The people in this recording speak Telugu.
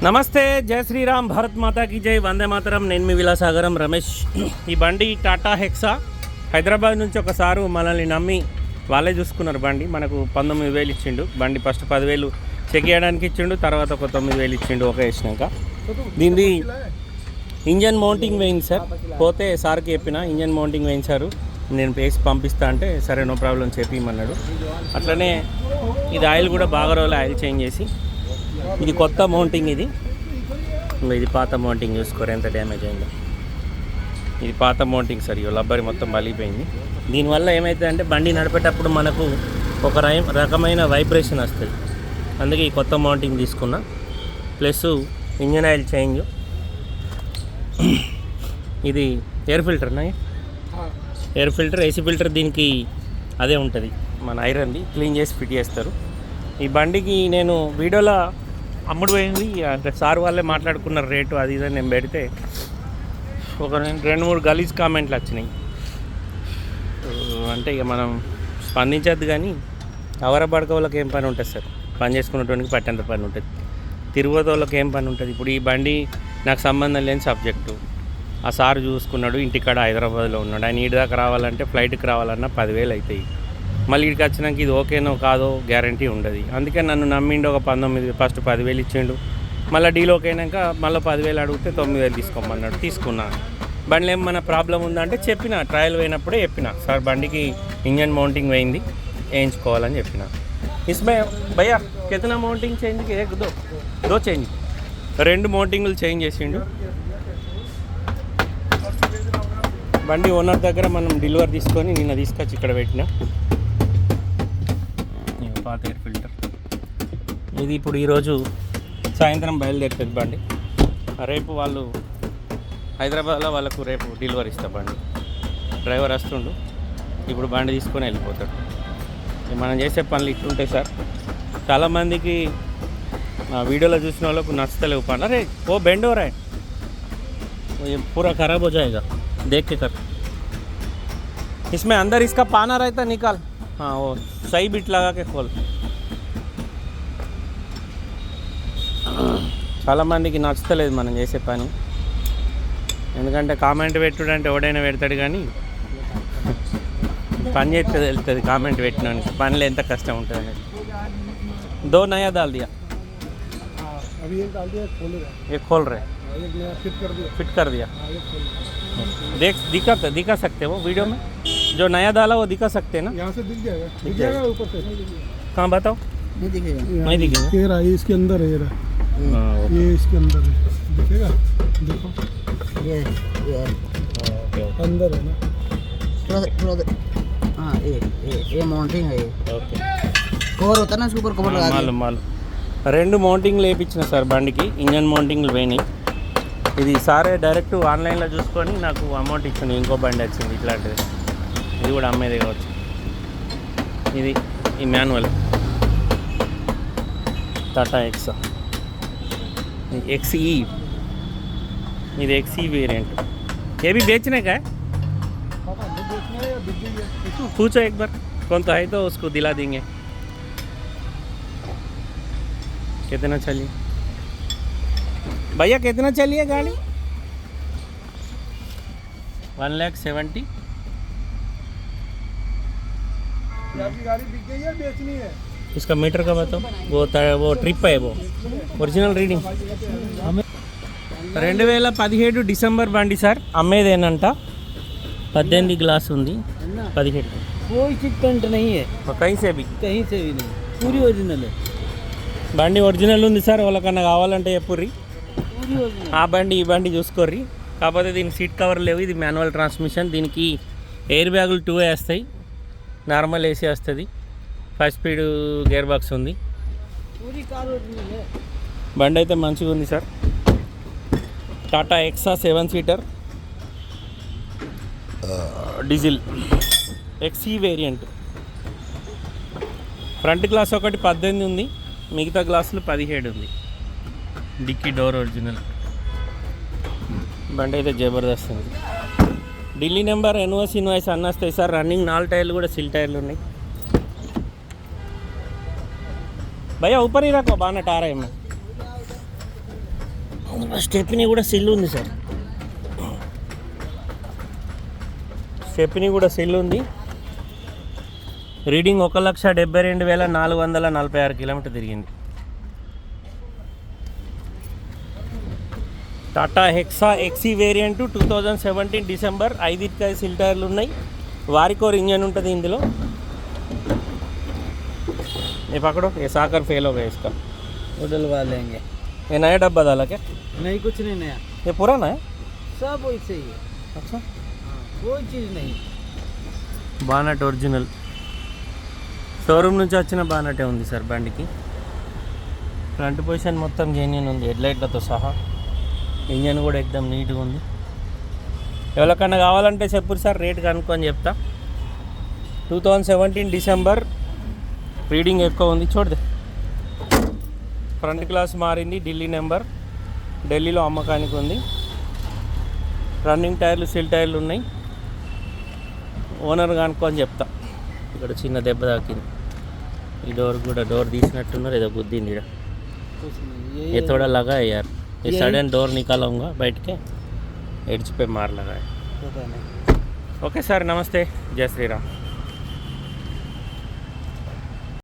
నమస్తే, జై శ్రీరామ్, భారత్ మాతాకి జై, వందే మాతరం. నేను మీ విలాసాగరం రమేష్. ఈ బండి టాటా హెక్సా. హైదరాబాద్ నుంచి ఒకసారి మనల్ని నమ్మి వాళ్ళే చూసుకున్నారు బండి. మనకు 19,000 ఇచ్చిండు. బండి ఫస్ట్ 10,000 చెక్ చేయడానికి ఇచ్చిండు, తర్వాత ఒక 9,000 ఇచ్చిండు ఒక వేసినాక. దీనిది ఇంజన్ మౌంటింగ్ వేయింది సార్. పోతే సార్కి చెప్పిన ఇంజన్ మౌంటింగ్ వేయించారు, నేను వేసి పంపిస్తా అంటే సరే నో ప్రాబ్లం చెప్పిమన్నాడు. అట్లనే ఇది ఆయిల్ కూడా బాగా రోజులు ఆయిల్ చేంజ్ చేసి, ఇది కొత్త మౌంటింగ్. ఇది పాత మౌంటింగ్, చూసుకోరు ఎంత డ్యామేజ్ అయిందో. ఇది పాత మౌంటింగ్ సార్. ఇవి లబ్బరి మొత్తం బలిపోయింది. దీనివల్ల ఏమవుతుందంటే బండి నడిపేటప్పుడు మనకు ఒక రకమైన వైబ్రేషన్ వస్తుంది. అందుకే ఈ కొత్త మౌంటింగ్ తీసుకున్నా. Plus engine oil change. ఇది ఎయిర్ ఫిల్టర్నా? ఎయిర్ ఫిల్టర్, ఏసీ ఫిల్టర్ దీనికి అదే ఉంటుంది, మన ఐరన్ది క్లీన్ చేసి ఫిట్ చేస్తారు. ఈ బండికి నేను వీడియోలో అమ్ముడు పోయింది అంటే సార్ వాళ్ళే మాట్లాడుకున్నారు రేటు అది ఇదని. నేను పెడితే ఒక 2-3 గలీజ్ కామెంట్లు వచ్చినాయి. అంటే ఇక మనం స్పందించద్దు, కానీ అవరబడక వాళ్ళకి ఏం పని ఉంటుంది సార్? పని చేసుకునేటువంటి పట్టంత పని ఉంటుంది, తిరుగుతో వాళ్ళకి ఏం పని ఉంటుంది? ఇప్పుడు ఈ బండి నాకు సంబంధం లేని సబ్జెక్టు. ఆ సార్ చూసుకున్నాడు, ఇంటికాడ హైదరాబాద్లో ఉన్నాడు. ఆయన ఈడి దాకా రావాలంటే ఫ్లైట్కి రావాలన్నా 10,000 అవుతాయి. మళ్ళీ ఇక్కడికి వచ్చినాక ఇది ఓకేనో కాదో గ్యారంటీ ఉండదు. అందుకే నన్ను నమ్మిండు. ఒక 19 ఫస్ట్ 10,000 ఇచ్చిండు. మళ్ళీ డీల్ ఓకే అయినాక మళ్ళీ 10,000 అడిగితే 9,000 తీసుకోమన్నాడు. తీసుకున్నా. బండిలో ఏమన్నా ప్రాబ్లం ఉందంటే చెప్పిన, ట్రయల్ పోయినప్పుడే చెప్పిన, సార్ బండికి ఇంజన్ మౌంటింగ్ పోయింది, వేయించుకోవాలని చెప్పిన. ఇస్మే భయ్యా కితనా మౌంటింగ్ చేంజ్ దో చేంజ్ 2 మౌంటింగ్లు చేంజ్ చేసిండు. బండి ఓనర్ దగ్గర మనం డెలివరీ తీసుకొని నిన్న తీసుకొచ్చి ఇక్కడ పెట్టిన. పాత ఎయిర్ ఫిల్టర్ ఇది. ఇప్పుడు ఈరోజు సాయంత్రం బయలుదేరుతుంది బండి. రేపు వాళ్ళు హైదరాబాద్లో వాళ్ళకు రేపు డెలివరీ ఇస్తా బండి. డ్రైవర్ వస్తుండు, ఇప్పుడు బండి తీసుకొని వెళ్ళిపోతాడు. మనం చేసే పనులు ఇట్లుంటాయి సార్. చాలామందికి వీడియోలో చూసిన వాళ్ళకు నచ్చతలేవు పనులు. అరే ఓ బెండ్ हो रहा है, ये पूरा खराब हो जाएगा, देख के कर. इसमें अंदर इसका पाना रहता निकाल. हाँ वो सही बिट लगा के खोल. చాలామందికి నచ్చలేదు మనం చేసే పని. ఎందుకంటే కామెంట్ పెట్టుడు అంటే ఎవడైనా పెడతాడు, కానీ పని చేస్తే వెళ్తుంది కామెంట్ పెట్టినానికి. పనిలో ఎంత కష్టం ఉంటుంది అనేది. 2 नया डाल दिया, अभी एक डाल दिया, ये खोल रहे, फिट कर दिया. दिखा सकते हो वीडियो में जो नया डाला वो दिखा सकते हैं ना? यहाँ से दिख जाएगा ऊपर से. कहाँ बताओ? नहीं दिखेगा. ये रहा, ये इसके अंदर है, ये इसके अंदर है, दिखेगा? देखो ये अंदर है ना. थोड़ा हाँ ये माउंटिंग है. ఓకే, कवर होता है ना, इसके ऊपर कवर लगा दिया. मालूम 2 మౌంటింగ్లు వేయించిన సార్ బండికి. ఇంజన్ మౌంటింగ్లు పోయినాయి. ఇది సారే డైరెక్ట్ ఆన్లైన్లో చూసుకొని నాకు అమౌంట్ ఇచ్చింది. ఇంకో బండి వచ్చింది ఇట్లాంటిది, ఇది కూడా అమ్మేది కావచ్చు. ఇది ఈ మాన్యువల్ టాటా హెక్సా XE. ఇది XE वेरिएंट. ये भी बेचने का है? पूछो एक बार, कौन तो है तो उसको दिला देंगे. कितना चलिए भैया, कितना चलिए गाड़ी? 1,70,000. आपकी गाड़ी बिक गई है, बेचनी है? इसका मीटर का बताओ. वो ट्रिप है, वो ఒరిజినల్ రీడింగ్. 2017 డిసెంబర్ బండి సార్. అమ్మేదేనంట. 18 గ్లాస్ ఉంది. 17 कोई चीज पेंट नहीं है, कहीं से भी नहीं, पूरी ओरिजिनल है. బండి ఒరిజినల్ ఉంది సార్. వాళ్ళకన్నా కావాలంటే చెప్పుర్రి. पूरी ओरिजिनल. ఆ బండి ఈ బండి చూసుకోర్రి. కాకపోతే దీనికి సీట్ కవర్ లేవు. ఇది మాన్యువల్ ట్రాన్స్మిషన్. దీనికి ఎయిర్ బ్యాగులు 2 వేస్తాయి, నార్మల్ ఏసీ వస్తుంది, 5 స్పీడ్ గేర్ బాక్స్ ఉంది. पूरी कार ओरिजिनल है. బండి అయితే మంచిగా ఉంది sir. Tata Hexa 7 seater diesel XE variant. Front glass ఒకటి 18 ఉంది, మిగతా గ్లాసులు 17 ఉంది. Dicky door original. బండి అయితే జబర్దస్త్ ఉంది. ఢిల్లీ నెంబర్ ఎన్ఓసి ఇన్వాయిస్ అన్నీ వస్తాయి సార్. రన్నింగ్ 4 టైర్లు కూడా సిల్ టైర్లు ఉన్నాయి. भैया ऊपर ही रखो, बानट आ रहा है मैं. స్టెప్ని కూడా సెల్ ఉంది సార్, స్టెప్ని కూడా సెల్ ఉంది. రీడింగ్ 1,72,446 కిలోమీటర్ తిరిగింది. Tata Hexa XE variant 2017 December. 5 సిల్ టైర్లు ఉన్నాయి. వారికోర్ ఇంజన్ ఉంటుంది ఇందులో. ये पकड़ो, ये साकर फेल हो गया इसका, वो डलवा लेंगे। ये नया डब्बा डाला क्या? नहीं कुछ नहीं नया, ये पुराना है? सब वैसे ही है। अच्छा, कोई चीज़ नहीं। బానట్ ఒరిజినల్ షోరూమ్ నుంచి వచ్చిన బానటే ఉంది సార్ బండికి. ఫ్రంట్ పొజిషన్ మొత్తం జెన్యూన్ ఉంది, హెడ్లైట్లతో సహా. ఇంజన్ కూడా ఎక్దమ్ నీట్గా ఉంది. ఎవరికన్నా కావాలంటే చెప్పు సార్, రేట్ కనుక్కొని చెప్తా. 2017 డిసెంబర్. రీడింగ్ ఎక్కువ ఉంది, చూడదే. ఫ్రంట్ గ్లాస్ మారింది, ఢిల్లీ నెంబర్. ఢిల్లీలో అమ్మకానికి ఉంది. రన్నింగ్ టైర్లు, సిల్ టైర్లు ఉన్నాయి. ఓనర్ కనుక్కొని చెప్తా. ఇక్కడ చిన్న దెబ్బ తాకింది. ఈ డోర్ కూడా డోర్ తీసినట్టున్నారు, ఏదో గుద్దింది. ఇక్కడ कुछ नहीं ये थोड़ा लगा है यार, ये सडन डोर निकालूंगा बैठ के, एड्ज पे मार लगा है. पता नहीं। ओके सर, नमस्ते, जय श्री राम.